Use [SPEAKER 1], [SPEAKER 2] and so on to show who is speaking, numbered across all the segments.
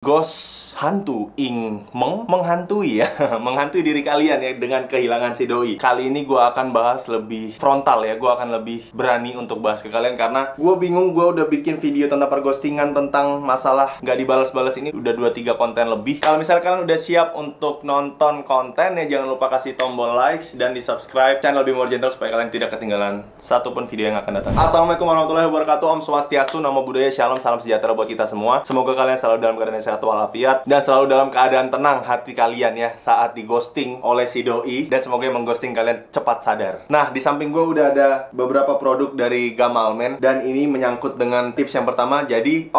[SPEAKER 1] Ghost hantu menghantui ya menghantui diri kalian ya dengan kehilangan si doi. Kali ini gue akan bahas lebih frontal ya. Gue akan lebih berani untuk bahas ke kalian karena gue bingung. Gue udah bikin video tentang perghostingan, tentang masalah nggak dibalas-balas ini udah 2-3 konten lebih. Kalau misalnya kalian udah siap untuk nonton konten ya, jangan lupa kasih tombol likes dan di subscribe channel Bimo Gentle supaya kalian tidak ketinggalan satupun video yang akan datang. Assalamualaikum warahmatullahi wabarakatuh. Om Swastiastu, Namo Buddhaya, Shalom, salam sejahtera buat kita semua. Semoga kalian selalu dalam keadaan sehat walafiat dan selalu dalam keadaan tenang hati kalian ya saat di ghosting oleh si doi, dan semoga yang mengghosting kalian cepat sadar. Nah, di samping gue udah ada beberapa produk dari Gamalman dan ini menyangkut dengan tips yang pertama. Jadi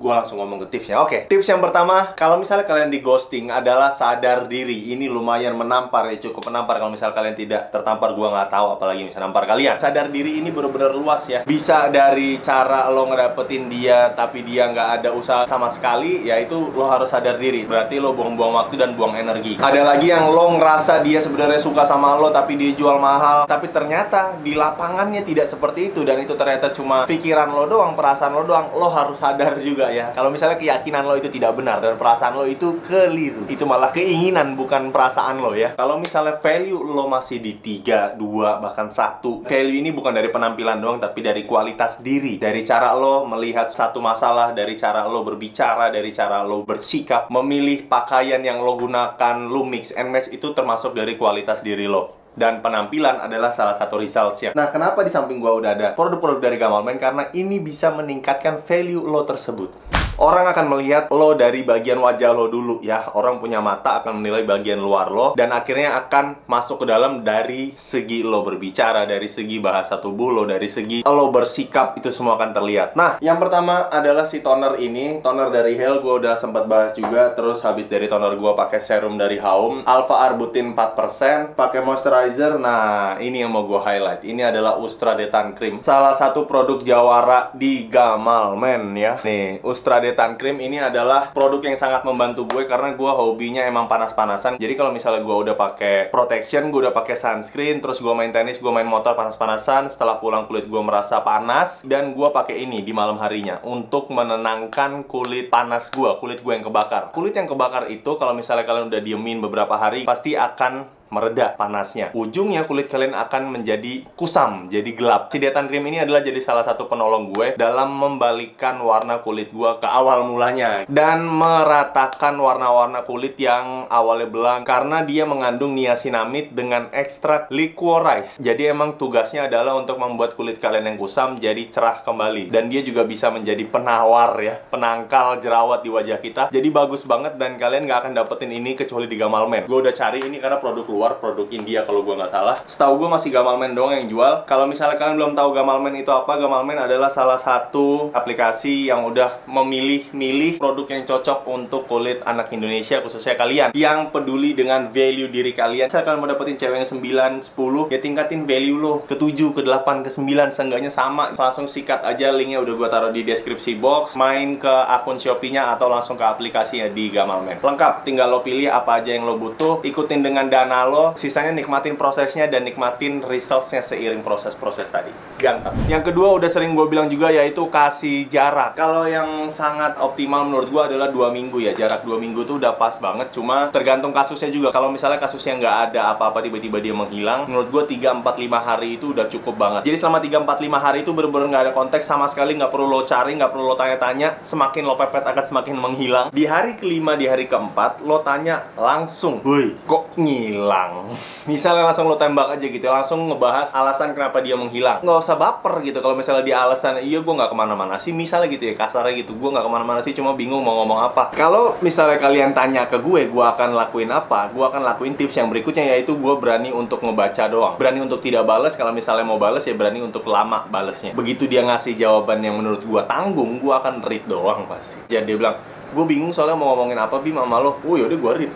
[SPEAKER 1] gue langsung ngomong ke tipsnya. Tips yang pertama, kalau misalnya kalian di ghosting adalah sadar diri. Ini lumayan menampar ya, cukup menampar. Kalau misalnya kalian tidak tertampar, gue nggak tahu apalagi misalnya nampar kalian. Sadar diri ini bener-bener luas ya. Bisa dari cara lo ngedapetin dia tapi dia nggak ada usaha sama sekali, yaitu lo harus sadar diri. Berarti lo buang-buang waktu dan buang energi. Ada lagi yang lo ngerasa dia sebenarnya suka sama lo tapi dia jual mahal, tapi ternyata di lapangannya tidak seperti itu, dan itu ternyata cuma pikiran lo doang, perasaan lo doang. Lo harus sadar juga ya, kalau misalnya keyakinan lo itu tidak benar dan perasaan lo itu keliru, itu malah keinginan bukan perasaan lo ya. Kalau misalnya value lo masih di 3, 2, bahkan 1, value ini bukan dari penampilan doang tapi dari kualitas diri, dari cara lo melihat satu masalah, dari cara lo berbicara, dari cara lo bersikap, memilih pakaian yang lo gunakan, lo mix and match, itu termasuk dari kualitas diri lo. Dan penampilan adalah salah satu results-nya. Nah, kenapa di samping gua udah ada produk-produk dari Gamalman? Karena ini bisa meningkatkan value lo tersebut. Orang akan melihat lo dari bagian wajah lo dulu ya. Orang punya mata akan menilai bagian luar lo, dan akhirnya akan masuk ke dalam dari segi lo berbicara, dari segi bahasa tubuh lo, dari segi lo bersikap, itu semua akan terlihat. Nah, yang pertama adalah si toner ini. Toner dari Hale gue udah sempat bahas juga. Terus habis dari toner gue pakai serum dari Haume, Alpha Arbutin 4%, pakai moisturizer. Nah, ini yang mau gue highlight. Ini adalah Ustra Detan Cream, salah satu produk jawara di Gamalman ya. Nih, Ustra Detan Cream ini adalah produk yang sangat membantu gue karena gue hobinya emang panas-panasan. Jadi kalau misalnya gue udah pakai protection, gue udah pakai sunscreen, terus gue main tenis, gue main motor panas-panasan, setelah pulang kulit gue merasa panas, dan gue pakai ini di malam harinya untuk menenangkan kulit panas gue, kulit gue yang kebakar. Kulit yang kebakar itu kalau misalnya kalian udah diemin beberapa hari pasti akan mereda panasnya. Ujungnya kulit kalian akan menjadi kusam, jadi gelap. Si Detan Cream ini adalah jadi salah satu penolong gue dalam membalikan warna kulit gue ke awal mulanya dan meratakan warna-warna kulit yang awalnya belang, karena dia mengandung niacinamide dengan ekstrak liquorize. Jadi emang tugasnya adalah untuk membuat kulit kalian yang kusam jadi cerah kembali, dan dia juga bisa menjadi penawar ya, penangkal jerawat di wajah kita. Jadi bagus banget, dan kalian nggak akan dapetin ini kecuali di Gamalman. Gue udah cari ini karena produk luar, produk India kalau gue nggak salah. Setahu gue masih Gamalman doang yang jual. Kalau misalnya kalian belum tahu Gamalman itu apa, Gamalman adalah salah satu aplikasi yang udah memilih-milih produk yang cocok untuk kulit anak Indonesia, khususnya kalian yang peduli dengan value diri kalian. Misalnya kalian mau dapetin cewek yang 9, 10, ya tingkatin value lo ke 7, ke 8, ke 9, seenggaknya sama. Langsung sikat aja, linknya udah gue taruh di deskripsi box. Main ke akun Shopee-nya atau langsung ke aplikasinya di Gamalman. Lengkap, tinggal lo pilih apa aja yang lo butuh, ikutin dengan dana lo, sisanya nikmatin prosesnya dan nikmatin resultsnya seiring proses-proses tadi. Ganteng. Yang kedua udah sering gue bilang juga, yaitu kasih jarak. Kalau yang sangat optimal menurut gue adalah 2 minggu ya. Jarak 2 minggu tuh udah pas banget. Cuma tergantung kasusnya juga. Kalau misalnya kasusnya nggak ada apa-apa, tiba-tiba dia menghilang, menurut gue 3, 4, 5 hari itu udah cukup banget. Jadi selama 3, 4, 5 hari itu bener-bener nggak ada konteks sama sekali. Nggak perlu lo cari, nggak perlu lo tanya-tanya. Semakin lo pepet akan semakin menghilang. Di hari kelima, di hari keempat, lo tanya langsung, "Woi, kok ngilang?" Misalnya langsung lo tembak aja gitu, langsung ngebahas alasan kenapa dia menghilang. Nggak usah baper gitu kalau misalnya dia alasan, "Iya, gue nggak kemana-mana sih," misalnya gitu ya, kasarnya gitu, "Gue nggak kemana-mana sih, cuma bingung mau ngomong apa." Kalau misalnya kalian tanya ke gue akan lakuin apa? Gue akan lakuin tips yang berikutnya, yaitu gue berani untuk ngebaca doang, berani untuk tidak bales. Kalau misalnya mau bales ya berani untuk lama balesnya. Begitu dia ngasih jawaban yang menurut gue tanggung, gue akan read doang pasti. Ya dia bilang, "Gue bingung soalnya mau ngomongin apa Bim sama lo." Oh yaudah, gue read.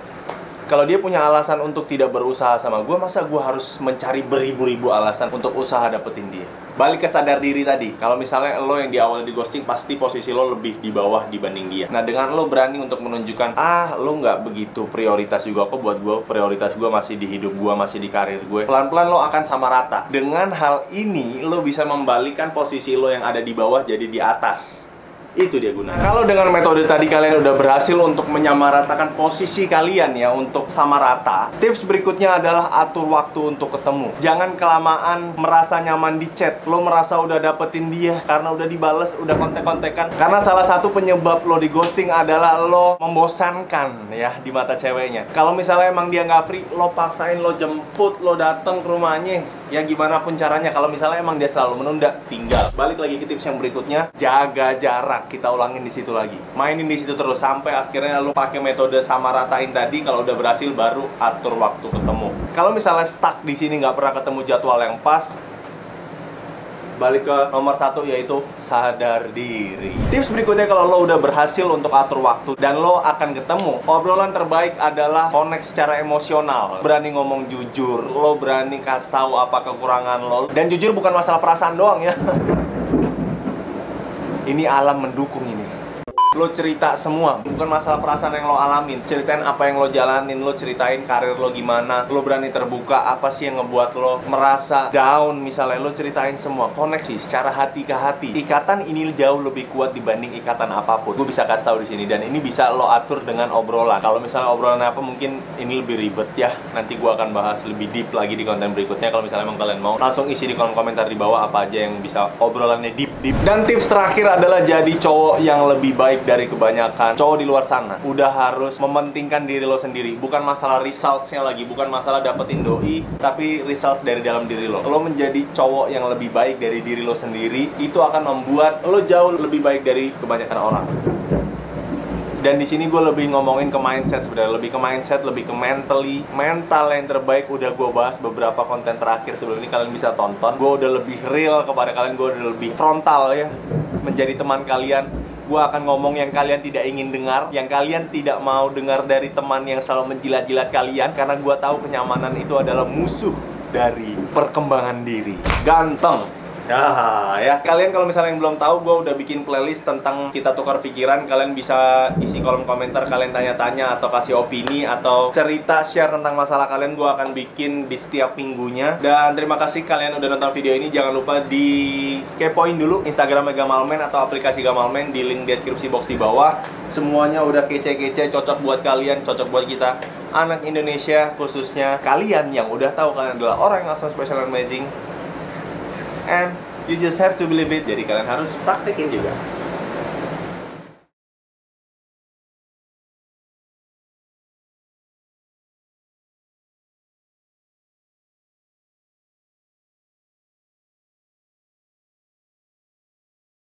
[SPEAKER 1] Kalau dia punya alasan untuk tidak berusaha sama gue, masa gue harus mencari beribu-ribu alasan untuk usaha dapetin dia? Balik ke sadar diri tadi. Kalau misalnya lo yang di awal di ghosting, pasti posisi lo lebih di bawah dibanding dia. Nah, dengan lo berani untuk menunjukkan, lo nggak begitu prioritas juga kok buat gue. Prioritas gue masih di hidup gue, masih di karir gue. Pelan-pelan lo akan sama rata. Dengan hal ini, lo bisa membalikan posisi lo yang ada di bawah jadi di atas. Itu dia gunanya. Kalau dengan metode tadi kalian udah berhasil untuk menyamaratakan posisi kalian ya untuk sama rata, tips berikutnya adalah atur waktu untuk ketemu. Jangan kelamaan merasa nyaman di chat. Lo merasa udah dapetin dia karena udah dibales, udah kontek-kontekan. Karena salah satu penyebab lo di ghosting adalah lo membosankan ya di mata ceweknya. Kalau misalnya emang dia nggak free, lo paksain, lo jemput, lo datang ke rumahnya. Ya gimana pun caranya. Kalau misalnya emang dia selalu menunda, tinggal. Balik lagi ke tips yang berikutnya, jaga jarak. Kita ulangin di situ lagi. Mainin di situ terus sampai akhirnya lo pakai metode sama ratain tadi. Kalau udah berhasil baru atur waktu ketemu. Kalau misalnya stuck di sini nggak pernah ketemu jadwal yang pas, balik ke nomor 1 yaitu sadar diri. Tips berikutnya kalau lo udah berhasil untuk atur waktu dan lo akan ketemu, obrolan terbaik adalah connect secara emosional. Berani ngomong jujur, lo berani kasih tahu apa kekurangan lo. Dan jujur bukan masalah perasaan doang ya. Ini alam mendukung ini. Lo cerita semua, bukan masalah perasaan yang lo alamin. Ceritain apa yang lo jalanin, lo ceritain karir lo gimana. Lo berani terbuka, apa sih yang ngebuat lo merasa down misalnya. Lo ceritain semua, koneksi secara hati ke hati. Ikatan ini jauh lebih kuat dibanding ikatan apapun. Gue bisa kasih tahu di sini dan ini bisa lo atur dengan obrolan. Kalau misalnya obrolan apa mungkin ini lebih ribet ya. Nanti gue akan bahas lebih deep lagi di konten berikutnya. Kalau misalnya emang kalian mau, langsung isi di kolom komentar di bawah apa aja yang bisa obrolannya deep. Dan tips terakhir adalah jadi cowok yang lebih baik dari kebanyakan cowok di luar sana. Udah harus mementingkan diri lo sendiri. Bukan masalah results-nya lagi, bukan masalah dapetin doi, tapi results dari dalam diri lo. Lo menjadi cowok yang lebih baik dari diri lo sendiri, itu akan membuat lo jauh lebih baik dari kebanyakan orang. Dan di sini gue lebih ngomongin ke mindset sebenarnya, lebih ke mindset, lebih ke mental yang terbaik. Udah gue bahas beberapa konten terakhir sebelum ini, kalian bisa tonton. Gue udah lebih real kepada kalian, gue udah lebih frontal ya, menjadi teman kalian. Gue akan ngomong yang kalian tidak ingin dengar, yang kalian tidak mau dengar dari teman yang selalu menjilat-jilat kalian. Karena gue tahu kenyamanan itu adalah musuh dari perkembangan diri. Ganteng. Ya, kalian kalau misalnya yang belum tahu, gue udah bikin playlist tentang kita tukar pikiran. Kalian bisa isi kolom komentar, kalian tanya-tanya atau kasih opini atau cerita, share tentang masalah kalian. Gue akan bikin di setiap minggunya. Dan terima kasih kalian udah nonton video ini. Jangan lupa di kepoin dulu Instagramnya Gamalman atau aplikasi Gamalman di link deskripsi box di bawah. Semuanya udah kece-kece, cocok buat kalian, cocok buat kita anak Indonesia, khususnya kalian yang udah tahu kalian adalah orang yang awesome, special, and amazing. And you just have to believe it. Jadi kalian harus praktekin juga.